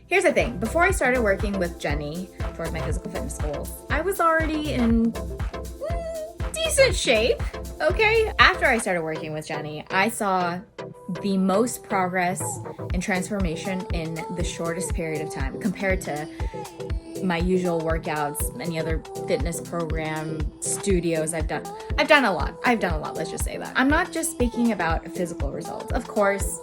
Here's the thing. Before I started working with Jenny towards my physical fitness goals, I was already in decent shape, okay? After I started working with Jenny, I saw the most progress and transformation in the shortest period of time compared to my usual workouts, any other fitness program, studios I've done. I've done a lot, let's just say that. I'm not just speaking about physical results. Of course,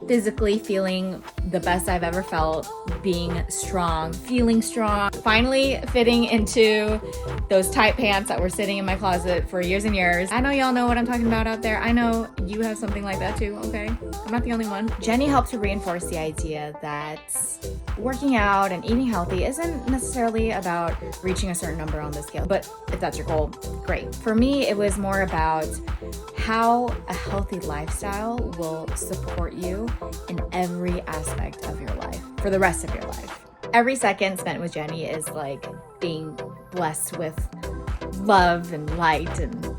physically feeling the best I've ever felt, being strong, feeling strong, finally fitting into those tight pants that were sitting in my closet for years and years. I know y'all know what I'm talking about out there. I know you have something like that too, okay? I'm not the only one. Jenny helped to reinforce the idea that working out and eating healthy isn't necessarily about reaching a certain number on the scale, but if that's your goal, great. For me, it was more about how a healthy lifestyle will support you in every aspect of your life for the rest of your life. Every second spent with Jenny is like being blessed with love and light and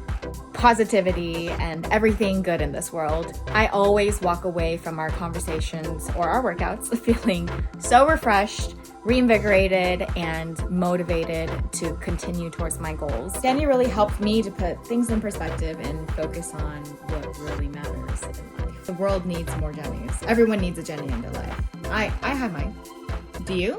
positivity and everything good in this world. I always walk away from our conversations or our workouts feeling so refreshed, reinvigorated, and motivated to continue towards my goals. Jenny really helped me to put things in perspective and focus on what really matters in life. The world needs more Jennys. Everyone needs a Jenny in their life. I have mine. Do you?